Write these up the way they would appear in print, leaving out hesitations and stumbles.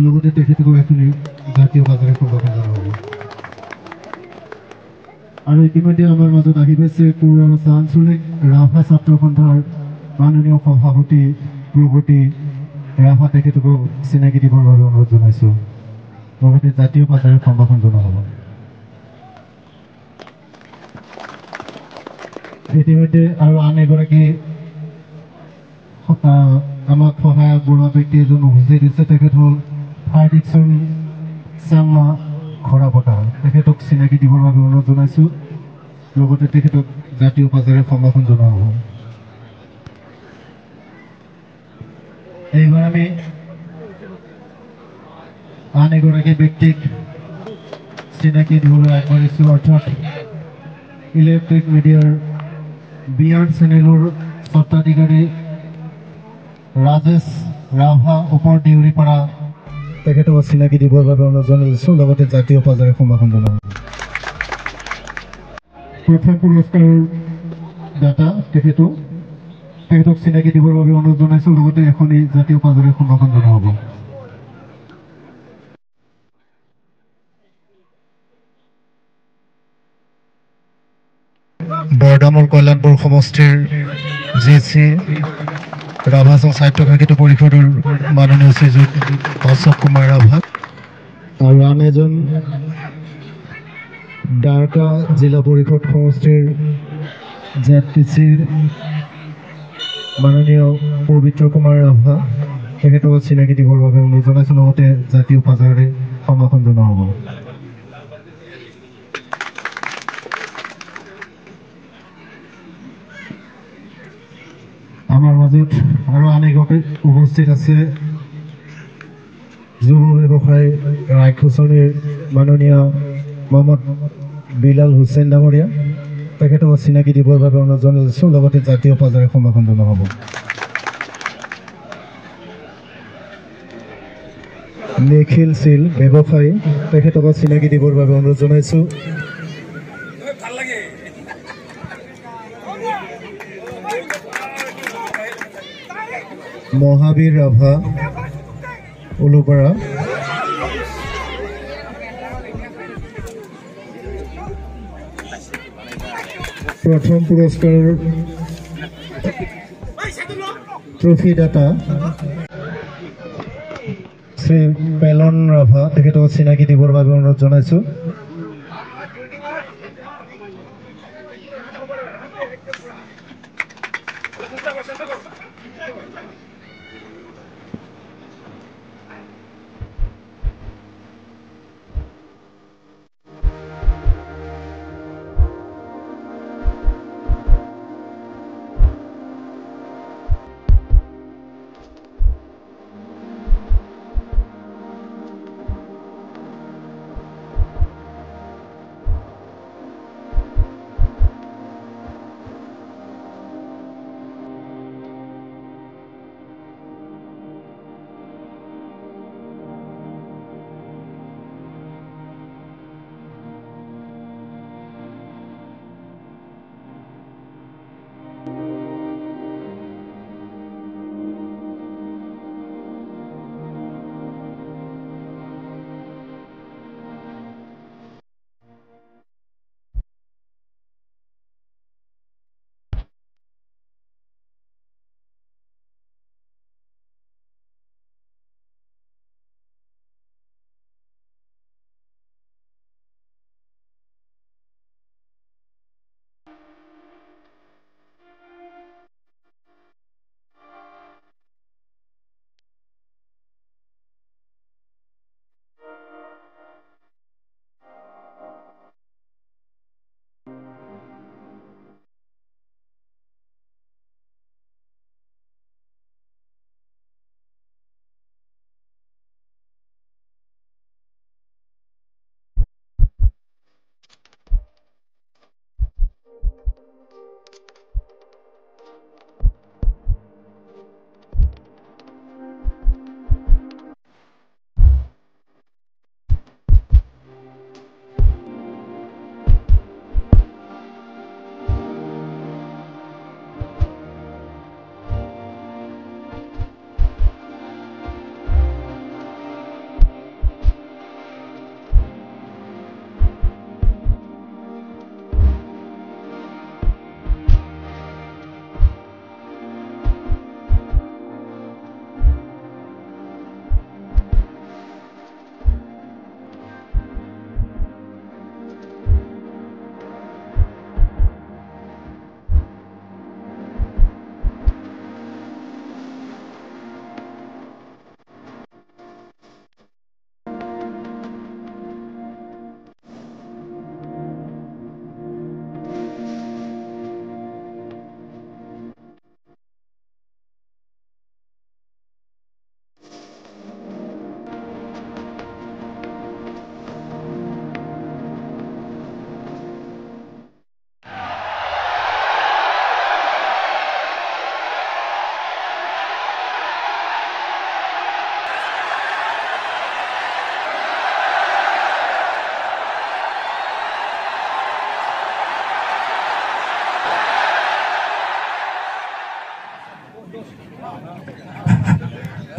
লগতে তেখেতকো এখন জাতীয় বাজাৰে সম্ভাষণ জনা হ'ব আৰু ইতিমধ্যে আমাৰ মাজত আহি পাইছে পৌৰসভা আঞ্চলিক ৰাভা ছাত্ৰ সন্থাৰ মাননীয় সভাপতি প্ৰগতি ৰাভা তেখেতকো চিনাকি দিবৰ বাবে অনুৰোধ জনাইছোঁ লগতে জাতীয় বাজাৰে সম্ভাষণ জনা হ'ব ইতিমধ্যে আৰু আন এগৰাকী আমাক সহায় আগবঢ়োৱা ব্যক্তি এজন উপস্থিত হৈছে তেখেত হ'ল ফায়াৰ ডিকশ্যন চাংমা খৰাপতা তেখেতক চিনাকি দিবৰ বাবে অনুৰোধ জনাইছোঁ লগতে তেখেতক জাতীয় বাজাৰে সম্ভাষণ জনা হ'ব এইবাৰ আমি আন এগৰাকী ব্যক্তিক চিনাকি দিবলৈ আগবাঢ়িছোঁ অৰ্থাৎ ইলেক্ট্ৰিক মিডিয়াৰ বিআৰ চেনেলৰ স্বত্বাধিকাৰী ৰাজেশ ৰাভা ওপৰ ডিউৰিপাৰা তেখেতক চিনাকি দিবৰ বাবে অনুৰোধ জনাইছোঁ লগতে জাতীয় বাজাৰে সম্ভাষণ জনা হ'ব প্ৰথম পুৰস্কাৰৰ দাতা তেখেতক চিনাকি দিবৰ বাবে অনুৰোধ জনাইছোঁ লগতে এখনি জাতীয় বাজাৰে সম্ভাষণ জনা হ'ব বৰদামল কল্যাণপুৰ সমষ্টিৰ জেচি ৰাভা সাহিত্য সাহিত্য পৰিষদৰ মাননীয় শ্ৰীযুত অশোক কুমাৰ ৰাভা আৰু আন এজন দ্বাৰকা জিলা পৰিষদ সমষ্টিৰ জেডটিচিৰ মাননীয় পবিত্ৰ কুমাৰ ৰাভা তেখেতক চিনাকি দিবৰ বাবে অনুৰোধ জনাইছোঁ লগতে জাতীয় বাজাৰে সম্ভাষণ জনা হ'ব আমাৰ মাজত আৰু আন এগৰাকী উপস্থিত আছে যুৱ ব্যৱসায়ী ৰাজ্যখনিৰ মাননীয় মহম্মদ বিলাল হুছেইন ডাঙৰীয়া তেখেতক চিনাকি দিবৰ বাবে অনুৰোধ জনাইছোঁ লগতে জাতীয় বাজাৰে সম্ভাষণ জনা হ'ব নিখিল শীল ব্যৱসায়ী তেখেতক চিনাকি দিবৰ বাবে অনুৰোধ জনাইছোঁ মহাবীৰ ৰাভা উলুপাৰা প্ৰথম পুৰস্কাৰৰ ট্ৰফি দাতা শ্ৰী পেলন ৰাভা তেখেতক চিনাকি দিবৰ বাবে অনুৰোধ জনাইছোঁ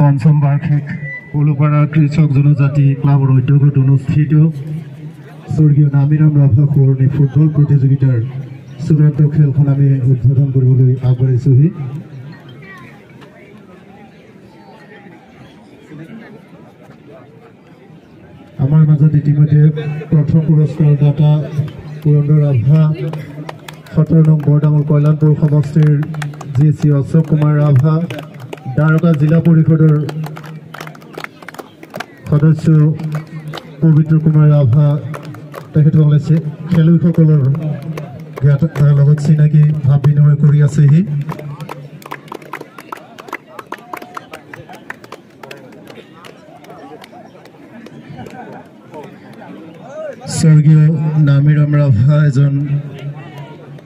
পঞ্চম বাৰ্ষিক উলুপাড়া কৃষক জনজাতি ক্লাবেৰ উদ্যোগত অনুষ্ঠিত স্বৰ্গীয় নামিৰাম ৰাভা পুৰণি ফুটবল প্ৰতিযোগিতাৰ চূড়ান্ত খেলখন আমি উদ্বোধন কৰিবলৈ আগবাঢ়িছোহি। আমাৰ মাজত ইতিমধ্যে প্ৰথম পুৰস্কাৰদাতা পুৰন্দৰ ৰাভা 17 নং বৰদামল কল্যাণপুৰ সমষ্টিৰ GC অশোক কুমাৰ ৰাভা, দ্বাৰকা জিলা পৰিষদৰ সদস্য পবিত্ৰ কুমাৰ ৰাভা, তেখেতসকলে খেলুৱৈসকলৰ লগত চিনাকি ভাৱ বিনিময় কৰি আছেহি। স্বৰ্গীয় নামিৰাম ৰাভা এজন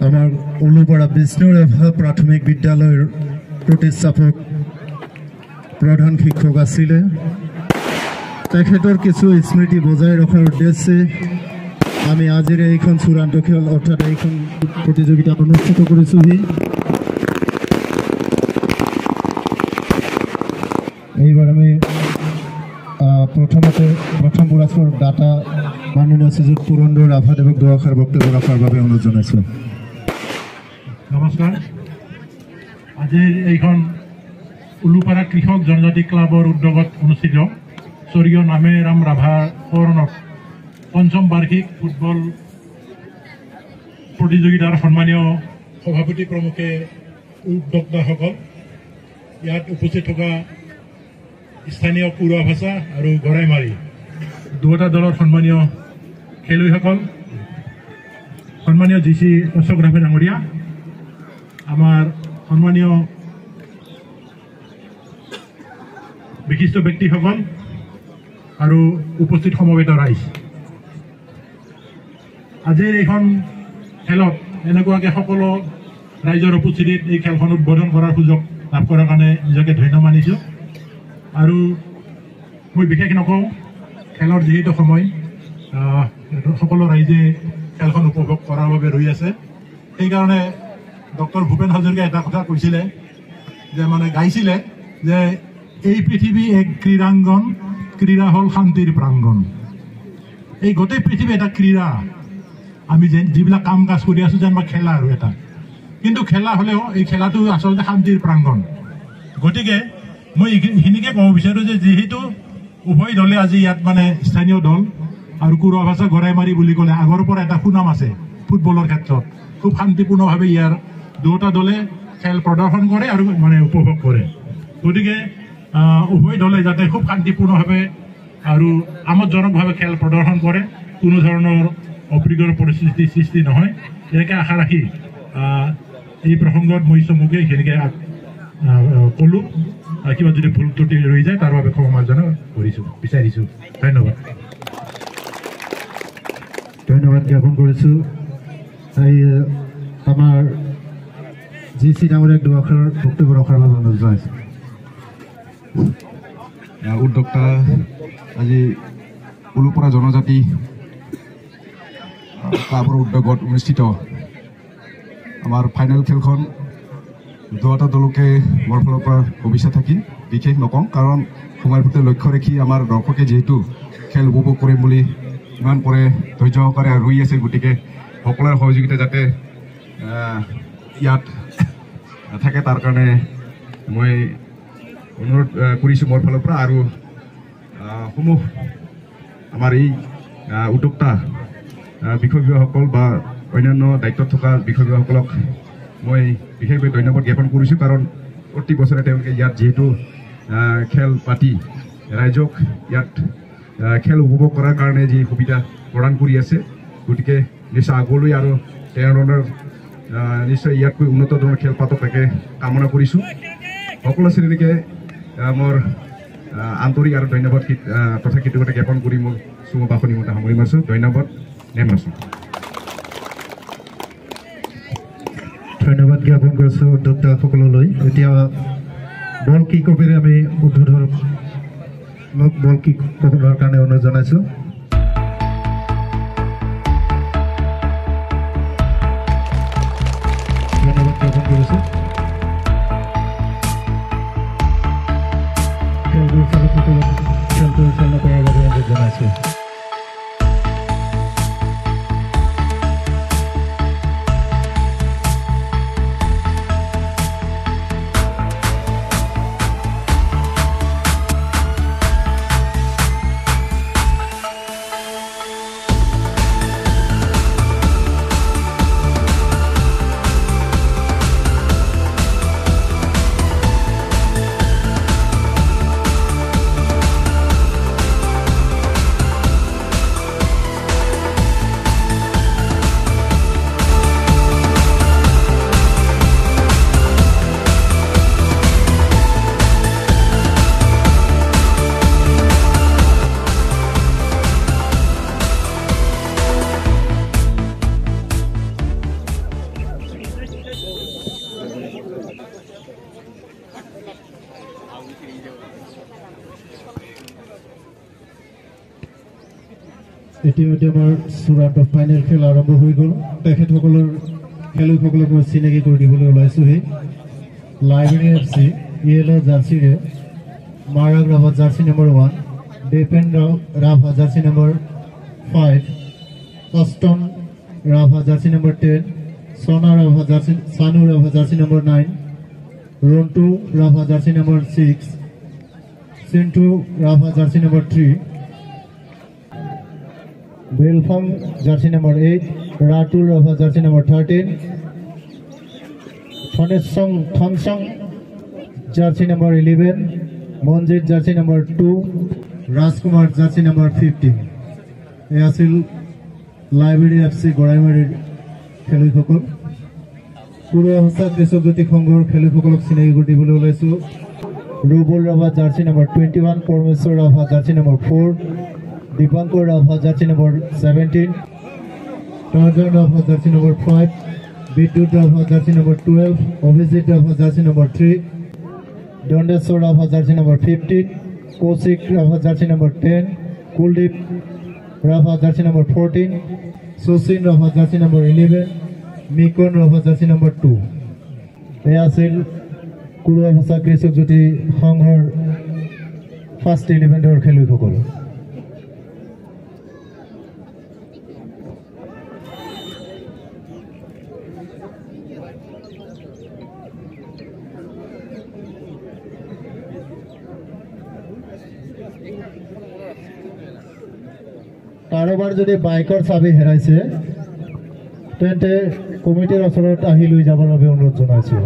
আমাৰ উলুপাৰা বিষ্ণু ৰাভা প্ৰাথমিক বিদ্যালয়ৰ প্ৰতিষ্ঠাপক প্ৰধান শিক্ষক আছিলে। তেখেতৰ কিছু স্মৃতি বজাই ৰখাৰ উদ্দেশ্যে আমি আজিৰ এইখন চূড়ান্ত খেল অৰ্থাৎ এইখন প্ৰতিযোগিতা অনুষ্ঠিত কৰিছোহি। এইবাৰ আমি প্ৰথম পুৰস্কাৰ দাতা মাননীয় শ্ৰীযুত পুৰন্দৰ ৰাভাদেৱক দুআষাৰ বক্তব্য ৰখাৰ বাবে অনুৰোধ জনাইছোঁ। নমস্কাৰ। আজিৰ এইখন উলুপাৰা কৃষক জনজাতি ক্লাবৰ উদ্যোগত অনুষ্ঠিত স্বৰ্গীয় নামিৰাম ৰাভাৰ সোঁৱৰণত পঞ্চম বাৰ্ষিক ফুটবল প্ৰতিযোগিতাৰ সন্মানীয় সভাপতি প্ৰমুখে উদ্যোক্তাসকল, ইয়াত উপস্থিত থকা স্থানীয় পুৰুৱা ভাষা আৰু গৰাইমাৰী দুয়োটা দলৰ সন্মানীয় খেলুৱৈসকল, সন্মানীয় GC অশোক ৰাভা ডাঙৰীয়া, আমাৰ সন্মানীয় বিশিষ্ট ব্যক্তিসকল আৰু উপস্থিত সমবেত ৰাইজ, আজিৰ এইখন খেলত এনেকুৱাকৈ সকলো ৰাইজৰ উপস্থিতিত এই খেলখন উদ্বোধন কৰাৰ সুযোগ লাভ কৰাৰ কাৰণে নিজকে ধন্য মানিছোঁ। আৰু মই বিশেষ নকওঁ, খেলৰ যিহেতু সময়, সকলো ৰাইজে খেলখন উপভোগ কৰাৰ বাবে ৰৈ আছে। সেইকাৰণে ডক্টৰ ভূপেন হাজৰিকাই এটা কথা কৈছিলে, যে মানে গাইছিলে যে এই পৃথিৱী এক ক্ৰীড়াংগন, ক্ৰীড়া হ'ল শান্তিৰ প্ৰাংগণ। এই গোটেই পৃথিৱী এটা ক্ৰীড়া, আমি যিবিলাক কাম কাজ কৰি আছোঁ যেন বা খেলা আৰু এটা, কিন্তু খেলা হ'লেও এই খেলাটো আচলতে শান্তিৰ প্ৰাংগণ। গতিকে মই এইখিনিকে ক'ব বিচাৰোঁ যে যিহেতু উভয় দলে আজি ইয়াত মানে স্থানীয় দল আৰু কুৰুৱা ভাষা গৰাইমাৰী বুলি ক'লে আগৰ পৰা এটা সুনাম আছে ফুটবলৰ ক্ষেত্ৰত, খুব শান্তিপূৰ্ণভাৱে ইয়াৰ দুয়োটা দলে খেল প্ৰদৰ্শন কৰে আৰু মানে উপভোগ কৰে। গতিকে উভয় দলে যাতে খুব শান্তিপূৰ্ণভাৱে আৰু আমোদজনকভাৱে খেল প্ৰদৰ্শন কৰে, কোনো ধৰণৰ অপ্ৰীতিকৰ পৰিস্থিতি সৃষ্টি নহয়, এনেকৈ আশা ৰাখি এই প্ৰসংগত মই চমুকে এইখিনিকে ক'লোঁ। কিবা যদি ভুল ত্ৰুটি ৰৈ যায় তাৰ বাবে ক্ষমা মাৰ্জনা বিচাৰিছোঁ। ধন্যবাদ। ধন্যবাদ জ্ঞাপন কৰিছোঁ। এই আমাৰ GC ডাঙৰীয়াক দুআষাৰ বক্তব্য ৰখাৰ বাবে অনুৰোধ জনাইছোঁ। উদ্যোক্তা আজি উলুপাৰা জনজাতি ক্লাবৰ উদ্যোগত অনুষ্ঠিত আমাৰ ফাইনেল খেলখন দুয়োটা দলকে মোৰ ফালৰ পৰা শুভেচ্ছা থাকি বিশেষ নকওঁ, কাৰণ সময়ৰ প্ৰতি লক্ষ্য ৰাখি আমাৰ দৰ্শকে যিহেতু খেল উপভোগ কৰিম বুলি ইমান পৰে ধৈৰ্য সহকাৰে ৰৈ আছে, গতিকে সকলোৰে সহযোগিতা যাতে ইয়াত থাকে তাৰ কাৰণে মই অনুৰোধ কৰিছোঁ মোৰ ফালৰ পৰা। আৰু সমূহ আমাৰ এই উদ্যোক্তা বিষয়ববীয়াসকল বা অন্যান্য দায়িত্বত থকা বিষয়ববীয়াসকলক মই বিশেষভাৱে ধন্যবাদ জ্ঞাপন কৰিছোঁ, কাৰণ প্ৰতি বছৰে তেওঁলোকে ইয়াত যিহেতু খেল পাতি ৰাইজক ইয়াত খেল উপভোগ কৰাৰ কাৰণে যি সুবিধা প্ৰদান কৰি আছে, গতিকে নিশ্চয় আগলৈ আৰু তেনেধৰণৰ নিশ্চয় ইয়াতকৈ উন্নত ধৰণৰ খেল পাতক তাকে কামনা কৰিছোঁ। সকলো শ্ৰেণীকে মোৰ আন্তৰিক আৰু ধন্যবাদ তথা কৃতজ্ঞতা জ্ঞাপন কৰি মোৰ চুম বাসনি মতে সামৰি মাৰিছোঁ। ধন্যবাদ, নেমাৰিছোঁ। ধন্যবাদ জ্ঞাপন কৰিছোঁ উদ্যোক্তাসকললৈ। এতিয়া বল কিক অফেৰে আমি উদ্বোধন বল কিক অফৰ কাৰণে অনুৰোধ জনাইছোঁ। ধন্যবাদ জ্ঞাপন কৰিছোঁ। ইতিমধ্যে আমাৰ চূড়ান্ত ফাইনেল খেল আৰম্ভ হৈ গ'ল। তেখেতসকলৰ খেলুৱৈসকলক মই চিনাকি কৰি দিবলৈ ওলাইছোহি। লাইব্ৰেৰী FC ইয়েলো জাৰ্চিৰে Marag Rabha jersey number 1, Dependra Rabha jersey number 5, Ashton Rabha jersey number 10, Sona Rabha jersey Sanu Rabha jersey number 9, Rontu Rabha jersey number 6, Chintu Rabha jersey number 3, Belfam jersey number 8, Ratul Rabha jersey number 13, Thonchong jersey number 11, Manjit jersey number 2, Rajkumar jersey number 15। এই আছিল লাইব্ৰেৰী FC গড়াইমাৰীৰ খেলুৱৈসকল। পূৰ্বসংস্থা কৃষকজ্যোতি সংঘৰ খেলুৱৈসকলক চিনাকি কৰি দিবলৈ ওলাইছোঁ। Rubul Rabha jersey number 21, Parameswar Rabha jersey number 4, Dipankar Rabha jersey number 17, Tarjan Rabha jersey number 5, Bidyut Rabha jersey number 12, Abhijit Rabha jersey number 3, Dandeswar Rabha jersey number 15, Kaushik Rabha jersey number 10, Kuldeep Rabha jersey number 14, Sachin Rabha jersey number 11, Mikon Rabha jersey number 2। এয়া আছিল কুৰুৱাভাষা কৃষকজ্যোতি সংঘৰ ফাৰ্ষ্ট 11ৰ খেলুৱৈসকল। কাৰোবাৰ যদি বাইকৰ চাবি হেৰাইছে তেন্তে কমিটিৰ ওচৰত আহি লৈ যাবৰ বাবে অনুৰোধ জনাইছোঁ।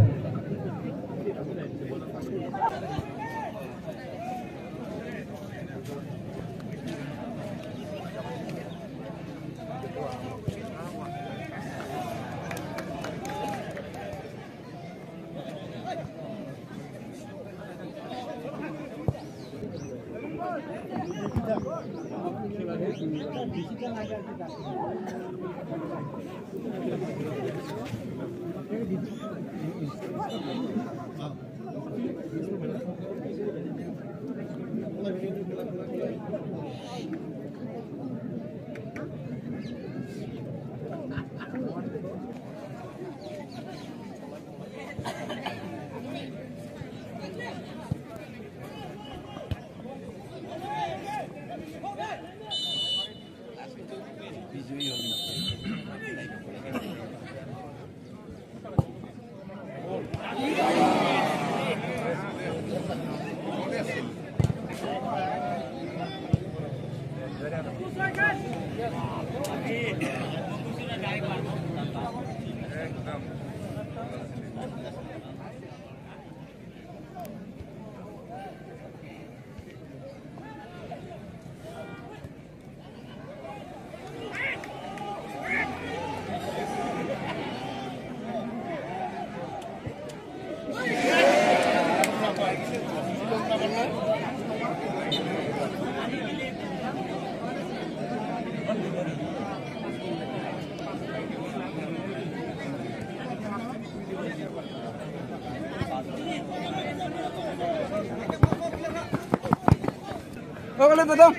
Boleh betul.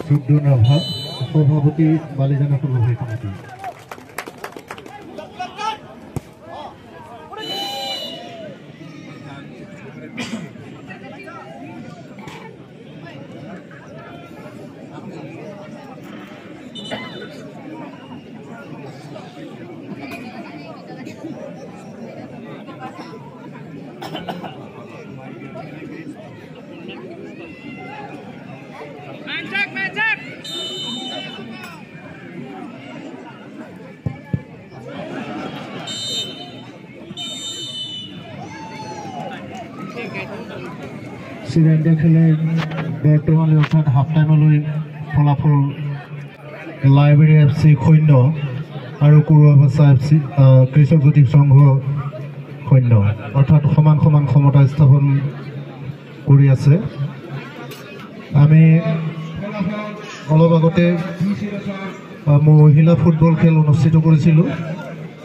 সুদ্দুন ৰাভা সভাপতি বালিজানা সভাপতি কমিটি। চূড়ান্ত খেলৰ বৰ্তমানলৈ অৰ্থাৎ হাফ টাইমলৈ ফলাফল লাইব্ৰেৰী FC 0 আৰু কুৰুৱাবাচা FC কৃষক জ্যোতি সংঘ 0 অৰ্থাৎ সমান সমান ক্ষমতা স্থাপন কৰি আছে। আমি অলপ আগতে মহিলা ফুটবল খেল অনুষ্ঠিত কৰিছিলোঁ,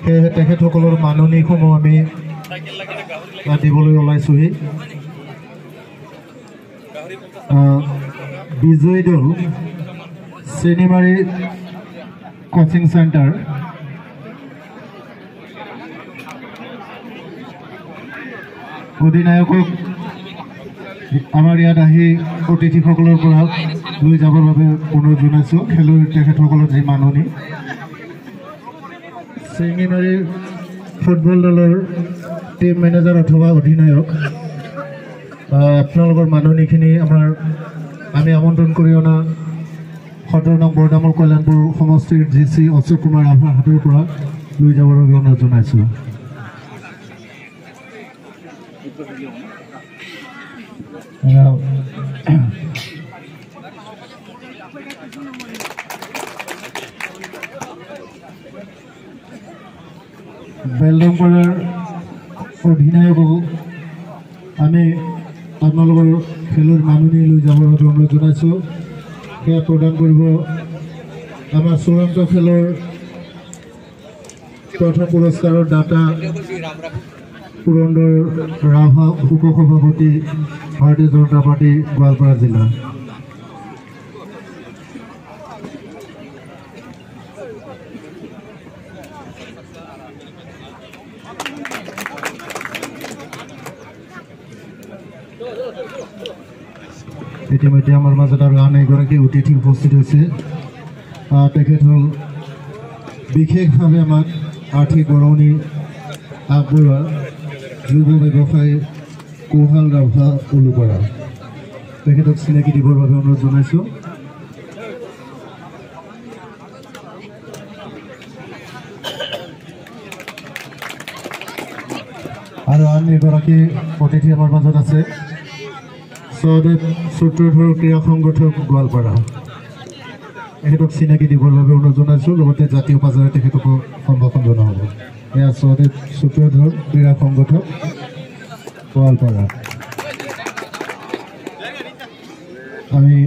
সেয়েহে তেখেতসকলৰ মাননীসমূহ আমি দিবলৈ ওলাইছোঁহি। বিজয়ী দল চেনিমাৰী কোচিং চেণ্টাৰ অধিনায়কক আমাৰ ইয়াত আহি অতিথিসকলৰ পৰা লৈ যাবৰ বাবে অনুৰোধ জনাইছোঁ। খেলুৱৈ তেখেতসকলৰ যি মাননি চেনিমাৰী ফুটবল দলৰ টিম মেনেজাৰ অথবা অধিনায়ক আপোনালোকৰ মাননিখিনি আমি আমন্ত্ৰণ কৰি অনা সদৰ নং বৰদামল কল্যাণপুৰ সমষ্টিৰ GC অশোক কুমাৰ ৰাভাৰ হাতৰ পৰা লৈ যাবৰ বাবে অনুৰোধ জনাইছোঁ। বেলডংপাৰাৰ অধিনায়কো আমি আপোনালোকৰ খেলুৱৈৰ মাননি লৈ যাবৰ বাবে অনুৰোধ জনাইছোঁ। সেয়া প্ৰদান কৰিব আমাৰ চূড়ান্ত খেলৰ প্ৰথম পুৰস্কাৰৰ দাতা পুৰন্দৰ ৰাভা উপসভাপতি ভাৰতীয় জনতা পাৰ্টি গোৱালপাৰা জিলা। ইতিমধ্যে আমাৰ মাজত আৰু আন এগৰাকী অতিথি উপস্থিত হৈছে। তেখেত হ'ল বিশেষভাৱে আমাক আৰ্থিক বৰঙণি আগবঢ়োৱা যুৱ ব্যৱসায়ী কৌশল ৰাভা উলুপাৰা। তেখেতক চিনাকি দিবৰ বাবে অনুৰোধ জনাইছোঁ। আৰু আন এগৰাকী অতিথি আমাৰ মাজত আছে সহদেৱ সূত্ৰধৰ ক্ৰীড়া সংগঠক গোৱালপাৰা। তেখেতক চিনাকি দিবৰ বাবে অনুৰোধ জনাইছোঁ। লগতে জাতীয় পৰ্যায়ত তেখেতকো সম্ভাষণ জনোৱা হ'ব। এয়া সহদেৱ সূত্ৰধৰ ক্ৰীড়া সংগঠক গোৱালপাৰা। আমি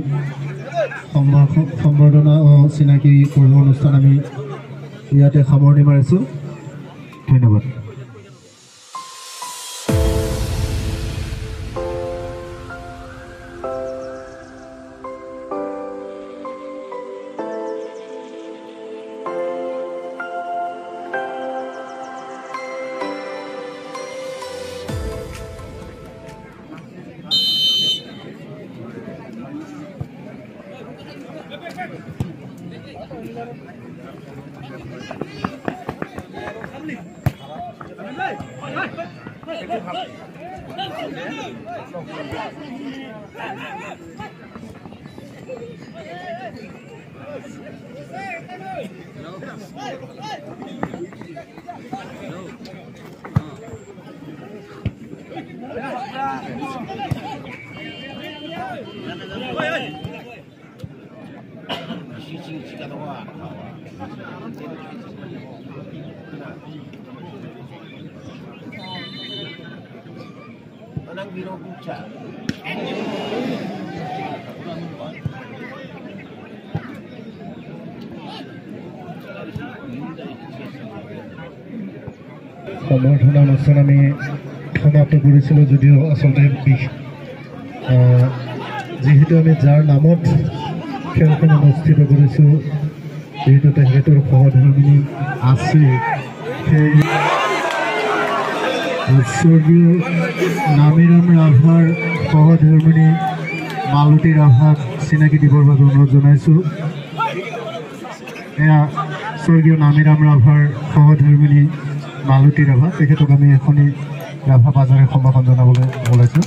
সম্বৰ্ধনা চিনাকি কৰিব অনুষ্ঠান আমি ইয়াতে সামৰণি মাৰিছোঁ। ধন্যবাদ। সম্বৰ্ধনা অনুষ্ঠান আমি সমাপ্ত কৰিছিলোঁ যদিও আচলতে যিহেতু আমি যাৰ নামত খেলখন অনুষ্ঠিত কৰিছোঁ, যিহেতু তেখেতৰ সহধৰ্মিনী আছে, সেই স্বৰ্গীয় নামিৰাম ৰাভাৰ সহধৰ্মিনী মালতী ৰাভাক চিনাকি দিবৰ বাবে অনুৰোধ জনাইছোঁ। এয়া স্বৰ্গীয় নামিৰাম ৰাভাৰ সহধৰ্মিনী মালতী ৰাভা। তেখেতক আমি এখনি ৰাভা বাজাৰে সম্ভাষণ জনাবলৈ ওলাইছোঁ।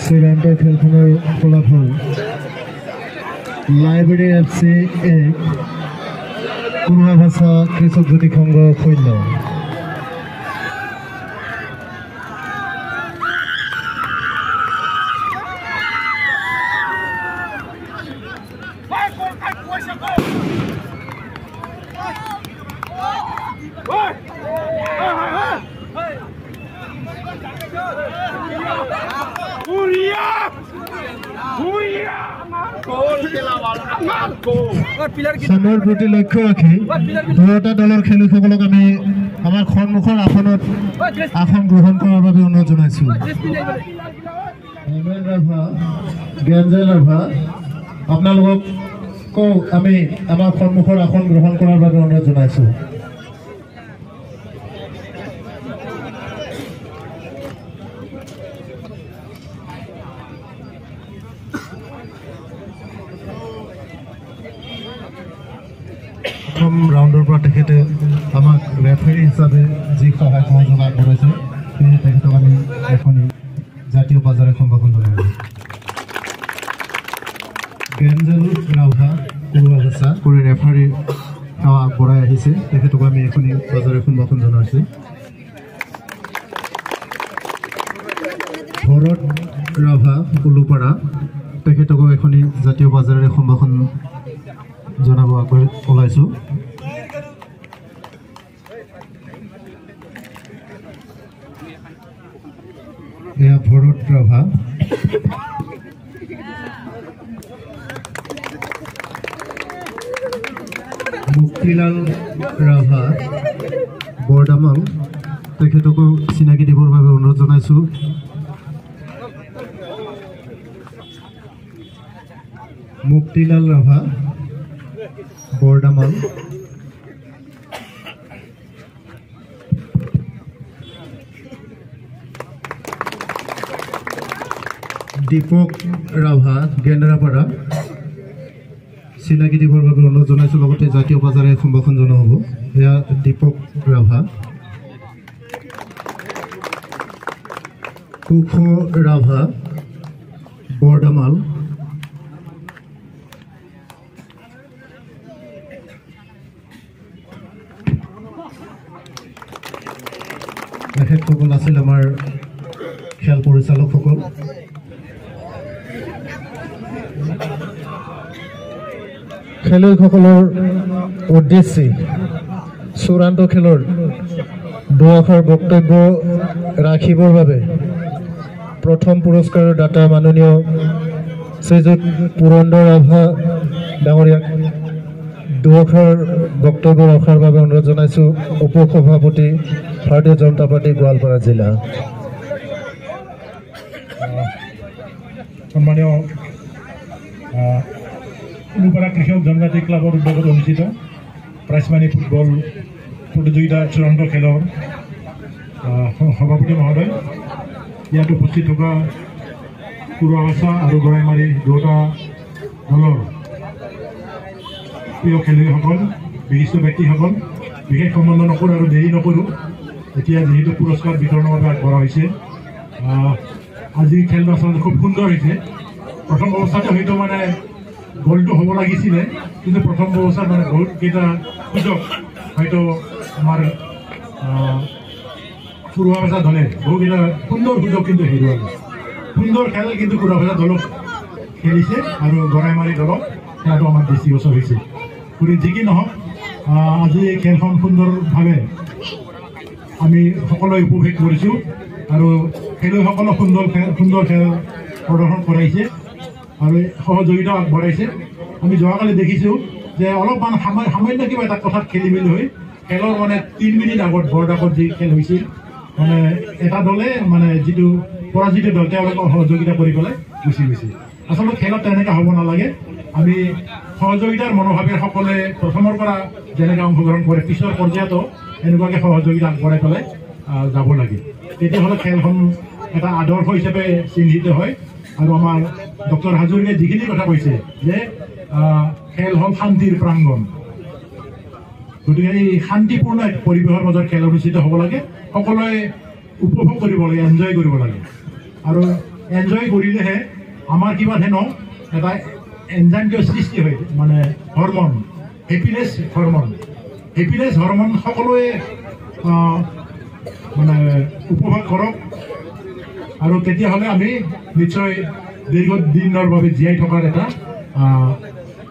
শ্ৰীৰামপুৰ খেলখনৰ ফলাফল লাইব্ৰেৰী FC 1 কুৰুৱা ভাষা কৃষক জ্যোতি সংঘ 0। সময়ৰ প্ৰতি লক্ষ্য ৰাখি দুয়োটা দলৰ খেলুৱৈসকলক আমি আমাৰ সন্মুখৰ আসনত আসন গ্ৰহণ কৰাৰ বাবে অনুৰোধ জনাইছোঁ। হেমেন ৰাভা, জ্ঞানজয় ৰাভা, আপোনালোককো আমি আমাৰ সন্মুখৰ আসন গ্ৰহণ কৰাৰ বাবে অনুৰোধ জনাইছোঁ। প্ৰথম ৰাউণ্ডৰ পৰা তেখেতে আমাক ৰেফাৰী হিচাপে যি সহায় সহযোগ আগবঢ়াইছে সেয়ে তেখেতক আমি এখনি জাতীয় বজাৰে সম্ভাষণ জনাইছোঁ। জ্ঞানজল ৰাভা কুৰুৱা ভাষা কৰি ৰেফাৰী সেৱা আগবঢ়াই আহিছে, তেখেতক আমি এখনি বজাৰে সম্ভাষণ জনাইছোঁ। ভৰত ৰাভা কুলুপাৰা তেখেতকো এখনি জাতীয় বজাৰে সম্ভাষণ জনাব ওলাইছোঁ। এয়া ভৰত ৰাভা, মুক্তিলাল ৰাভা বৰদামাং তেখেতকো চিনাকি দিবৰ বাবে অনুৰোধ জনাইছোঁ। মুক্তিলাল ৰাভা বৰদামাং, দীপক ৰাভা গেন্দ্ৰাপাৰা চিনাকি দিবৰ বাবে অনুৰোধ জনাইছোঁ। লগতে জাতীয় বজাৰে সম্ভাষণ জনোৱা হ'ব। এয়া দীপক ৰাভা। কুশ ৰাভা বৰদামাল তেখেতসকল আছিল আমাৰ খেল পৰিচালকসকল। খেলুৱৈসকলৰ উদ্দেশ্যে চূড়ান্ত খেলৰ দুআষাৰ বক্তব্য ৰাখিবৰ বাবে প্ৰথম পুৰস্কাৰৰ দাতা মাননীয় শ্ৰীযুত পুৰন্দৰ ৰাভা ডাঙৰীয়াক দুআষাৰ বক্তব্য ৰখাৰ বাবে অনুৰোধ জনাইছোঁ। উপ সভাপতি ভাৰতীয় জনতা পাৰ্টি গোৱালপাৰা জিলা। সন্মানীয় উলুপাৰা কৃষক জনজাতি ক্লাবৰ উদ্যোগত অনুষ্ঠিত প্ৰাইজমানি ফুটবল প্ৰতিযোগিতাৰ চূড়ান্ত খেলৰ সভাপতি মহোদয়, ইয়াত উপস্থিত থকা কুৰুৱাবাচা আৰু গৰাইমাৰী দুয়োটা দলৰ প্ৰিয় খেলুৱৈসকল, বিশিষ্ট ব্যক্তিসকল, বিশেষ সম্বন্ধ নকৰোঁ আৰু দেৰি নকৰোঁ। এতিয়া যিহেতু পুৰস্কাৰ বিতৰণৰ বাবে আগবঢ়া হৈছে, আজি খেলটো আচলতে খুব সুন্দৰ হৈছে। প্ৰথম অৱস্থাতে হয়তো মানে গ'লটো হ'ব লাগিছিলে, কিন্তু প্ৰথম অৱস্থাত মানে বহুতকেইটা সুযোগ হয়তো আমাৰ কুৰুৱাবাচা দলে বহুকেইটা সুন্দৰ সুযোগ কিন্তু হেৰুৱালে। সুন্দৰ খেল কিন্তু কুৰুৱাবাচা দলক খেলিছে আৰু গৰাইমাৰী দলক খেলাটো আমাৰ দৃষ্টিগোচৰ হৈছে। গতিকে যি কি নহওক, আজি এই খেলখন সুন্দৰভাৱে আমি সকলোৱে উপভোগ কৰিছোঁ আৰু খেলুৱৈসকলক সুন্দৰ খেল প্ৰদৰ্শন কৰাইছে আৰু সহযোগিতা আগবঢ়াইছে। আমি যোৱাকালি দেখিছোঁ যে অলপমান সামান্য কিবা এটা কথাত খেলি মেলি হৈ খেলৰ মানে 3 মিনিট আগত বৰদাপত যি খেল হৈছিল, মানে এটা দলে মানে যিটো পৰাজিত দল তেওঁলোকক সহযোগিতা কৰি পেলাই গুচি গৈছে। আচলতে খেলত তেনেকৈ হ'ব নালাগে। আমি সহযোগিতাৰ মনোভাৱে সকলোৱে প্ৰথমৰ পৰা যেনেকৈ অংশগ্ৰহণ কৰে পিছৰ পৰ্যায়তো এনেকুৱাকৈ সহযোগিতা আগবঢ়াই পেলাই যাব লাগে। তেতিয়াহ'লে খেলখন এটা আদৰ্শ হিচাপে চিহ্নিত হয়। আৰু আমাৰ ডক্টৰ হাজৰিকাই যিখিনি কথা কৈছে যে খেল হ'ল শান্তিৰ প্ৰাংগণ, গতিকে এই শান্তিপূৰ্ণ এক পৰিৱেশৰ মাজত খেল অনুষ্ঠিত হ'ব লাগে। সকলোৱে উপভোগ কৰিব লাগে, এনজয় কৰিব লাগে। আৰু এনজয় কৰিলেহে আমাৰ কিবা হেন এটা এনজাইটিৰ সৃষ্টি হয়, মানে হৰমন, হেপিনেছ হৰমন সকলোৱে মানে উপভোগ কৰক। আৰু তেতিয়াহ'লে আমি নিশ্চয় দীৰ্ঘদিনৰ বাবে জীয়াই থকাৰ এটা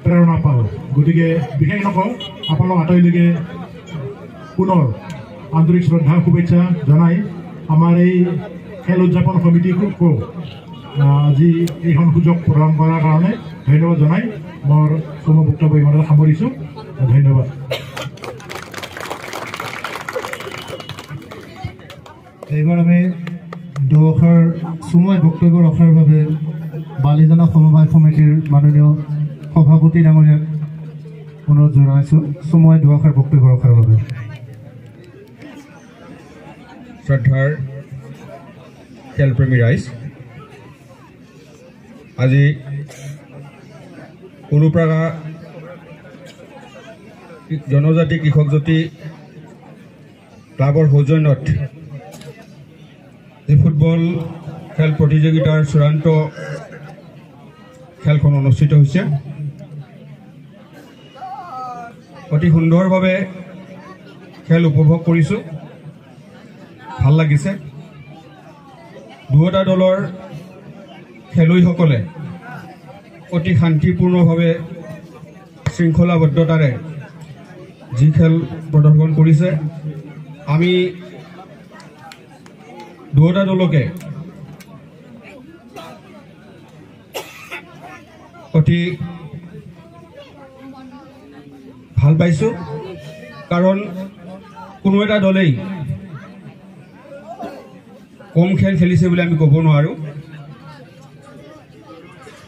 প্ৰেৰণা পাওঁ। গতিকে বিশেষ নকওঁ, আপোনালোক আটাইলৈকে পুনৰ আন্তৰিক শ্ৰদ্ধা শুভেচ্ছা জনাই আমাৰ এই খেল উদযাপন সমিতিক আজি এইখন সুযোগ প্ৰদান কৰাৰ কাৰণে ধন্যবাদ জনাই মোৰ চমু বক্তব্য ইমানতে সামৰিছোঁ। ধন্যবাদ। এইবাৰ আমি দুআষাৰ চমুৱাই বক্তব্য ৰখাৰ বাবে বালিজনা সমবায় সমিতিৰ মাননীয় সভাপতি ডাঙৰীয়াক অনুৰোধ জনাইছোঁ চমুৱাই দুআষাৰ বক্তব্য ৰখাৰ বাবে। শ্ৰদ্ধাৰ খেলপ্ৰেমী ৰাইজ, আজি উলুপাৰা জনজাতি কৃষকজ্যোতি ক্লাবৰ সৌজন্যত এই ফুটবল খেল প্ৰতিযোগিতাৰ চূড়ান্ত খেলখন অনুষ্ঠিত হৈছে। অতি সুন্দৰভাৱে খেল উপভোগ কৰিছোঁ, ভাল লাগিছে। দুয়োটা দলৰ খেলুৱৈসকলে অতি শান্তিপূৰ্ণভাৱে শৃংখলাবদ্ধতাৰে যি খেল প্ৰদৰ্শন কৰিছে, আমি দুয়োটা দলকে অতি ভাল পাইছোঁ। কাৰণ কোনো এটা দলেই কম খেল খেলিছে বুলি আমি ক'ব নোৱাৰোঁ।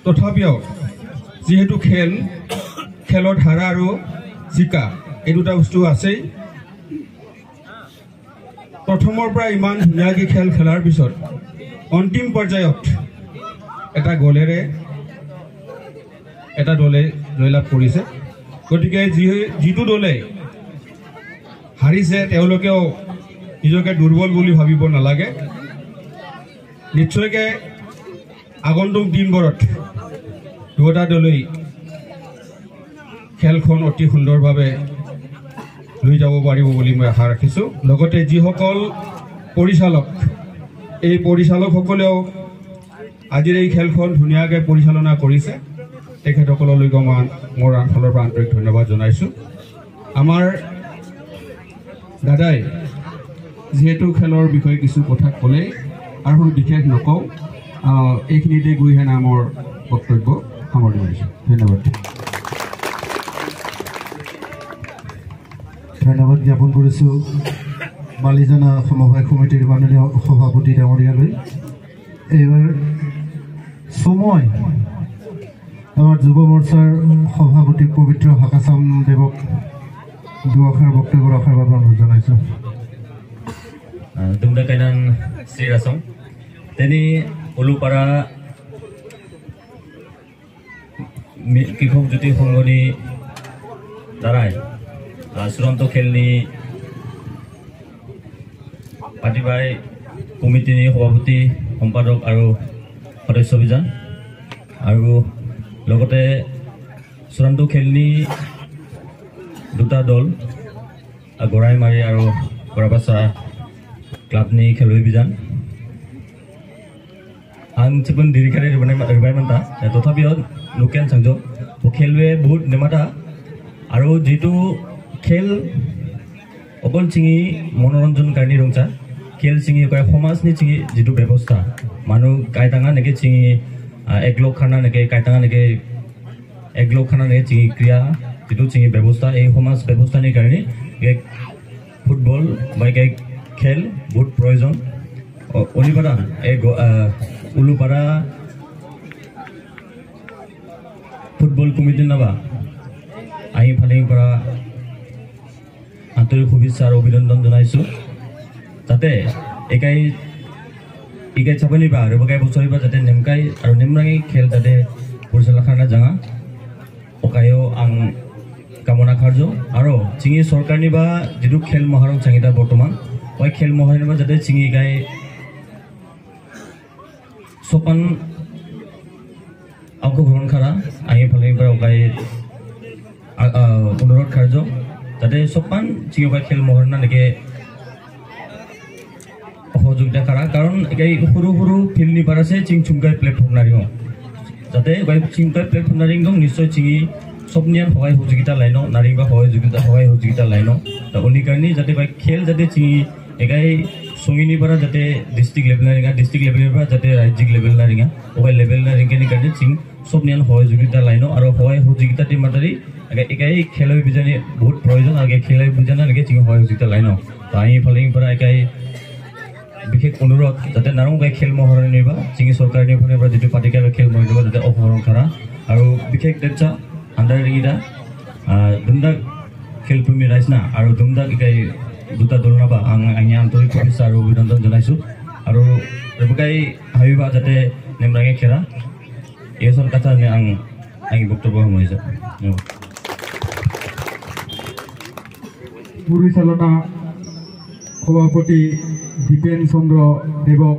তথাপিও যিহেতু খেলত হাৰা আৰু জিকা এই দুটা বস্তু আছেই। প্ৰথমৰ পৰা ইমান ধুনীয়াকৈ খেল খেলাৰ পিছত অন্তিম পৰ্যায়ত এটা গ'লেৰে এটা দলে জয়লাভ কৰিছে। গতিকে যিটো দলে হাৰিছে তেওঁলোকেও নিজকে দুৰ্বল বুলি ভাবিব নালাগে। নিশ্চয়কৈ আগন্তুক দিনবোৰত দুয়োটা দলেই খেলখন অতি সুন্দৰভাৱে লৈ যাব পাৰিব বুলি মই আশা ৰাখিছোঁ। লগতে যিসকল পৰিচালক, এই পৰিচালকসকলেও আজিৰ এই খেলখন ধুনীয়াকৈ পৰিচালনা কৰিছে, তেখেতসকললৈকে মই মোৰ ফালৰ পৰা আন্তৰিক ধন্যবাদ জনাইছোঁ। আমাৰ দাদাই যিহেতু খেলৰ বিষয়ে কিছু কথা ক'লে আৰু বিশেষ নকওঁ, এইখিনিতে গৈ হেনে মোৰ বক্তব্য সামৰণি মাৰিছোঁ। ধন্যবাদ। ধন্যবাদ জ্ঞাপন কৰিছোঁ বালিজানা সমবায় সমিতিৰ মাননীয় সভাপতি ডাঙৰীয়ালৈ। এইবাৰ সময় আমাৰ যুৱ মৰ্চাৰ সভাপতি পবিত্ৰ হাকাচাম দেৱক দুআষাৰ বক্তব্য ৰখাৰ বাবে অনুৰোধ জনাইছোঁ। Dumda kainan Sri Rasong teni Ulupara কৃষক জ্যোতি সংগঠনী দ্বাৰাই চূড়ান্ত খেলনি পাতিবাই কমিটিৰ সভাপতি সম্পাদক আৰু সদস্য অভিযান আৰু লগতে চূড়ান্ত খেলনি দুটা দল গড়াইমাৰী আৰু গড়াপাচা ক্লাবনি খেলুৱৈ অভিযান आं जेबो दिरिखारि रिबायमोनता तथापिও लोकेल सांजो खेलुवे बहुत नेमाता आरो जेतु खेल अकल चिङि मनोरंजन कारनि रंजा खेल चिङि कय समाजनि चिङि जेतु व्यवस्था मानु कायताङा नेके चिङि एकलग खाना नेके कायताङा नेके एकलग खाना नेके चिङि क्रिया जेतु चिङि व्यवस्था ए समाज व्यवस्थानि कारनि एक फुटबल बाय खेल बहुत प्रयोजन ओलिपारा एक उलुपारा फुटबल कमिटी नाबा आइ फालिंगपारा आंतरिक शुभेच्छा और अभिनंदन जनाइছো जाते एकाई चाबनिबा आरो बगाय बसरिबा जाते नेमकाय आरो नेमराङि खेल जाते परिचालना खाना जाङा अकायो आं कामना खारजो आरो चिङि सरकारनिबा जितु खेल महारं चाङिदा बर्तमान ओइ खेल महारनिबा जाते चिङि गाय सोपान आपको ग्रहण करा आगे फले पर उगाय अनुरोध करजो जाते सोपान चिंगो का खेल मोहरना नेके सहयोगिता करा कारण एकाई हुरु हुरु फिल्मनि पारासे चिंग चुंगाय प्लेटफर्म नारियो जाते गाय चिंगाय प्लेटफर्म नारिंग दं निश्चय चिंगि सबनियान हगाय सहयोगिता लाइनो नारिबा सहयोगिता लाइनो ता उनिकारनि जाते गाय खेल जाते चिंगि एकाई संगिनी पारा जाते डिस्ट्रिक्ट लेवल नारिंगा डिस्ट्रिक्ट लेवल पारा जाते राज्यिक लेवल नारिंगा ओय लेवल नारिंगनि कारणे चिंग सबनियान सहयोगिता लाइनो आरो सहयोगिता टीमातारि एकाई खेल अभियाननि बहुत प्रयोजन आगे खेल अभियान नेके चिंग सहयोगिता लाइनो ताई फलिंग पारा एकाई বিশেষ অনুরোধ যাতে নারং গাই খেল মহরণ নিবা চিঙি সরকারি ফালে পৰা যেটো পাতিকা খেল মহৰণ নিবা যাতে অপহৰণ কৰা আৰু বিশেষ দেচা আন্ডাৰ ৰিগিটা দুমদা খেল প্ৰেমী ৰাইজনা আৰু দুমদা গাই দুটা দল নাবা আঙি আন্তৰিক শুভেচ্ছা আৰু অভিনন্দন জনাইছো আৰু ৰেবকাই হাবিবা যাতে নেমৰাঙে খেলা এসন কথা আঙি বক্তব্য সামৰিছো পৰিচালনা সভাপতি দীপেন চন্দ্ৰ দেৱক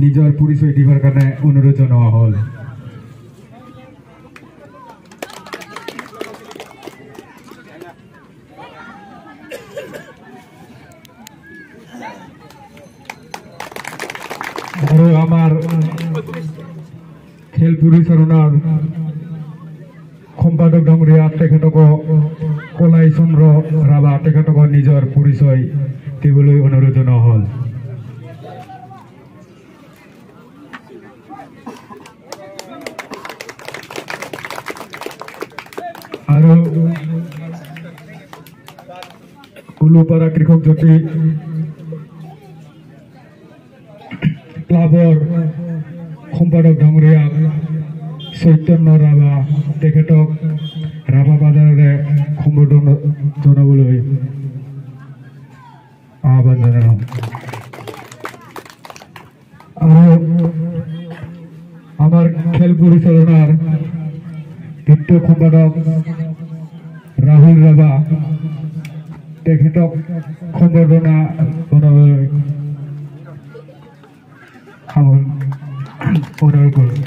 নিজৰ পৰিচয় দিবৰ কাৰণে অনুৰোধ জনোৱা হ'ল। আৰু আমাৰ খেল পৰিচালনাৰ সম্পাদক ডাঙৰীয়া তেখেতক কলাই চন্দ্ৰ ৰাভা তেখেতক নিজৰ পৰিচয় দিবলৈ অনুৰোধ জনোৱা হ'ল। আৰু উলুপাৰা কৃষক জ্যোতি ক্লাবৰ সম্পাদক ডাঙৰীয়া চৈতন্য ৰাভা তেখেতক ৰাভা বাজাৰেৰে সম্বোধন জনাবলৈ আহ্বান জনালোঁ। আৰু আমাৰ খেল পৰিচালনাৰ দ্বিতীয় সম্পাদক ৰাহুল ৰাভা তেখেতক সম্বৰ্ধনা জনাবলৈ অনুৰোধ কৰোঁ।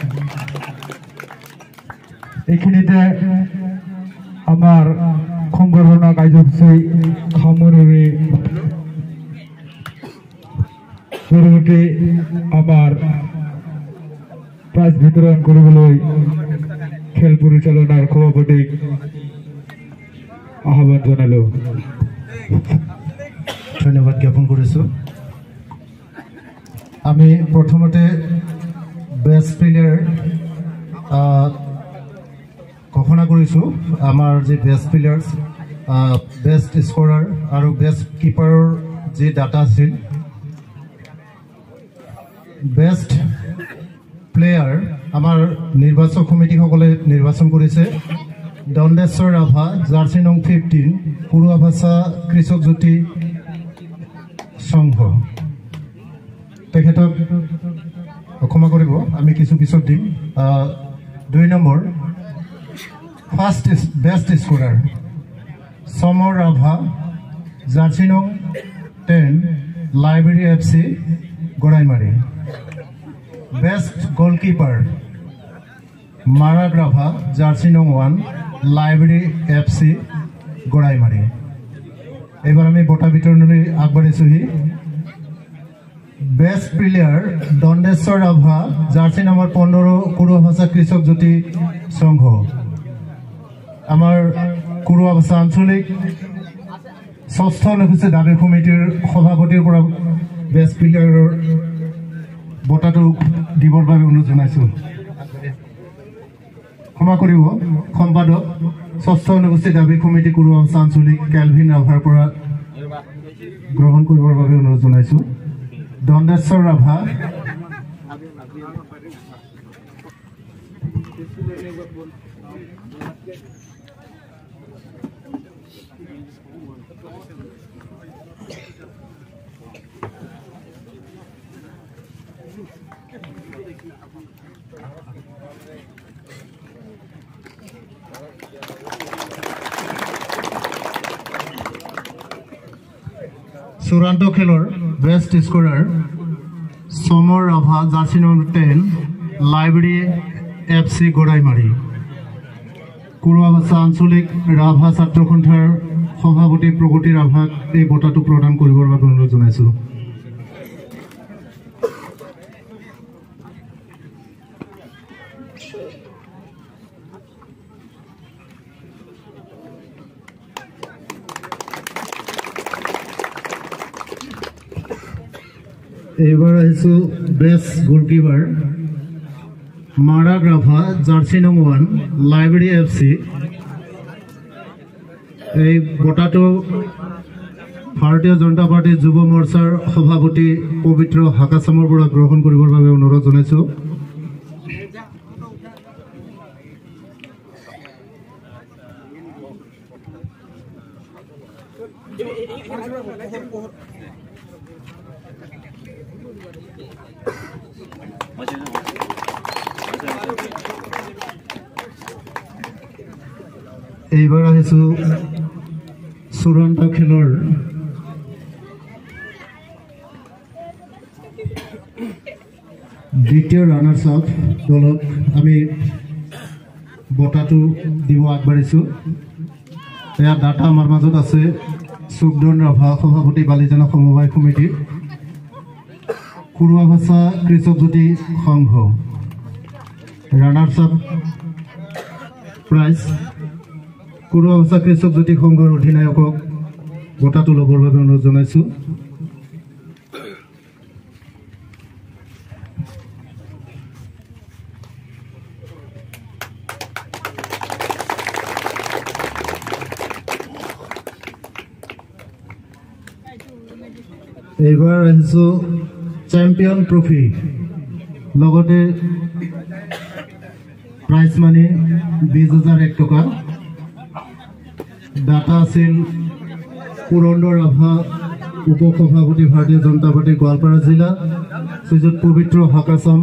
এইখিনিতে আমাৰ সংবৰ্ধনা কাৰ্যসূচী সামৰণি পৰৱৰ্তী আমাৰ প্ৰাইজ বিতৰণ কৰিবলৈ খেল পৰিচালনাৰ সভাপতিক আহ্বান জনালোঁ। ধন্যবাদ জ্ঞাপন কৰিছোঁ। আমি প্ৰথমতে বেষ্ট প্লেয়াৰ ঘোষণা কৰিছোঁ। আমাৰ যি বেষ্ট প্লেয়াৰ্ছ, বেষ্ট স্ক'ৰাৰ আৰু বেষ্ট কিপাৰৰ যি ডাটা আছিল, বেষ্ট প্লেয়াৰ আমাৰ নিৰ্বাচক সমিতিসকলে নিৰ্বাচন কৰিছে। দণ্ডেশ্বৰ ৰাভা, জাৰ্চি নং 15, পূৰ্বাভাষা কৃষক জ্যোতি সংঘ। তেখেতক ক্ষমা কৰিব, আমি কিছু পিছত দিম। 2 number first best scorer Samar Rabha, jersey নং 10, library FC Goraimari. Best goalkeeper Marag Rabha, jersey নং 1, লাইব্ৰেৰী FC গড়াইমাৰী। এইবাৰ আমি বঁটা বিতৰণলৈ আগবাঢ়িছোঁহি। Best player Dandeswar Rabha, jersey number 15, Kuruabhasha Krishak Jyoti সংঘ। আমাৰ কুৰুৱাভাষা আঞ্চলিক ষষ্ঠ অনুসূচীত দাবী সমিতিৰ সভাপতিৰ পৰা বেষ্ট প্লেয়াৰৰ বঁটাটো দিবৰ বাবে অনুৰোধ জনাইছোঁ। ক্ষমা কৰিব, সম্পাদক ষষ্ঠ অনুসূচীত দাবী সমিতি কুৰুৱাভাষা আঞ্চলিক কেলভিন ৰাভাৰ পৰা গ্ৰহণ কৰিবৰ বাবে অনুৰোধ জনাইছোঁ। দণ্ডেশ্বৰ ৰাভা, চূড়ান্ত খেলৰ best scorer Samar Rabha, jersey number 10, library FC Goraimari. Kuruabhasha আঞ্চলিক ৰাভা ছাত্ৰ সন্থাৰ সভাপতি প্ৰগতি ৰাভাক এই বঁটাটো প্ৰদান কৰিবৰ বাবে অনুৰোধ জনাইছোঁ। এইবাৰ আহিছোঁ best goalkeeper Marag Rabha, jersey নং 1, লাইব্ৰেৰী FC। এই বঁটাটো ভাৰতীয় জনতা পাৰ্টীৰ যুৱ মৰ্চাৰ সভাপতি পবিত্ৰ হাকাচামৰ পৰা গ্ৰহণ কৰিবৰ বাবে অনুৰোধ জনাইছোঁ। এইবাৰ আহিছোঁ চূড়ান্ত খেলৰ দ্বিতীয় ৰানাৰ্ছ আপ দলক আমি বঁটাটো দিব আগবাঢ়িছোঁ। এয়া ডাটা আমাৰ মাজত আছে। সুকদন ৰাভা, সভাপতি বালিজানা সমবায় সমিতি, কুৰুৱাভাষা কৃষক জ্যোতি সংঘ। ৰানাৰ্ছ আপ প্ৰাইজ কুৰুৱাভাষা কৃষক জ্যোতি সংঘৰ অধিনায়কক বঁটাটো ল'বৰ বাবে অনুৰোধ জনাইছোঁ। এইবাৰ আহিছোঁ চেম্পিয়ন ট্ৰফি, লগতে প্ৰাইজ মানি 20,001 টকা। ডাটা আছিল পুৰন্দৰ ৰাভা, উপসভাপতি ভাৰতীয় জনতা পাৰ্টি গোৱালপাৰা জিলা, শ্ৰীযুত পবিত্ৰ হাকাচাম,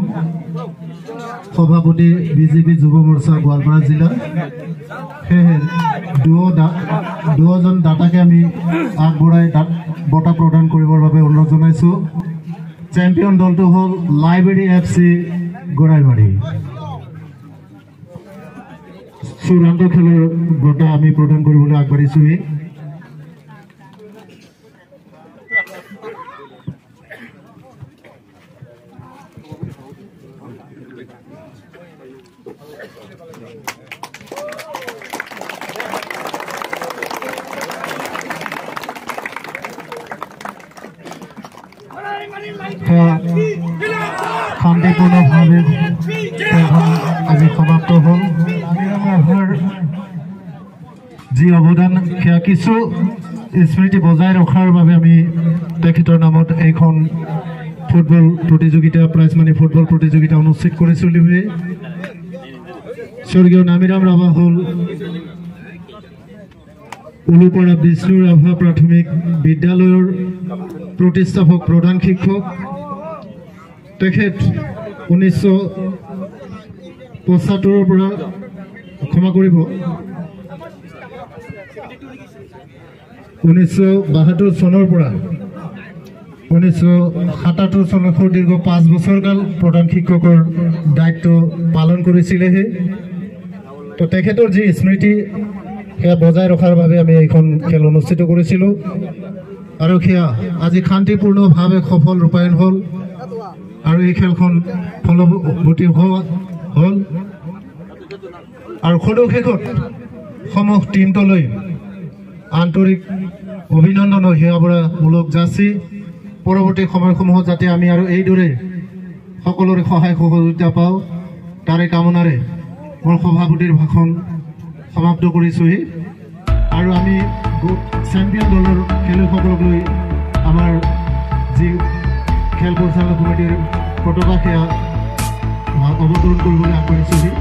সভাপতি বিজেপি যুৱ মৰ্চা গোৱালপাৰা জিলা। সেয়েহে দুজন ডাটাকে আমি আগবঢ়াই বঁটা প্ৰদান কৰিবৰ বাবে অনুৰোধ জনাইছোঁ। চেম্পিয়ন দলটো হ'ল লাইব্ৰেৰী FC গোৰাইমাৰী। চূড়ান্ত খেলৰ বঁটা আমি প্ৰদান কৰিবলৈ আগবাঢ়িছোহি। শান্তিপূৰ্ণভাৱে আজি সমাপ্ত হ'ল। যি অৱদান সেয়া কিছু স্মৃতি বজাই ৰখাৰ বাবে আমি তেখেতৰ নামত এইখন ফুটবল প্ৰতিযোগিতা প্ৰাইজ মানি ফুটবল প্ৰতিযোগিতা অনুষ্ঠিত কৰিছিলোঁ। স্বৰ্গীয় নামিৰাম ৰাভা হ'ল উলুপাৰা বিষ্ণু ৰাভা প্ৰাথমিক বিদ্যালয়ৰ প্ৰতিষ্ঠাপক প্ৰধান শিক্ষক। তেখেত 1975 পৰা ক্ষমা কৰিব 1972 চনৰ পৰা 1977 চনলৈ দীৰ্ঘ 5 বছৰকাল প্ৰধান শিক্ষকৰ দায়িত্ব পালন কৰিছিলেহে। তো তেখেতৰ যি স্মৃতি সেয়া বজাই ৰখাৰ বাবে আমি এইখন খেল অনুষ্ঠিত কৰিছিলোঁ আৰু সেয়া আজি শান্তিপূৰ্ণভাৱে সফল ৰূপায়ণ হ'ল আৰু এই খেলখন ফলৱতী হ'ল আৰু সদৌ সমূহ টীমটোলৈ আন্তৰিক অভিনন্দন সেৱামূলক যাচি পৰৱৰ্তী সময়সমূহত যাতে আমি আৰু এইদৰে সকলোৰে সহায় সহযোগিতা পাওঁ তাৰে কামনাৰে মোৰ সভাপতিৰ ভাষণ সমাপ্ত কৰিছোহি। আৰু আমি চেম্পিয়ন দলৰ খেলুৱৈসকলক লৈ আমাৰ যি খেল পৰিচালনা কমিটিৰ পতাকা সেয়া অৱতৰণ কৰিবলৈ আগবাঢ়িছোহি।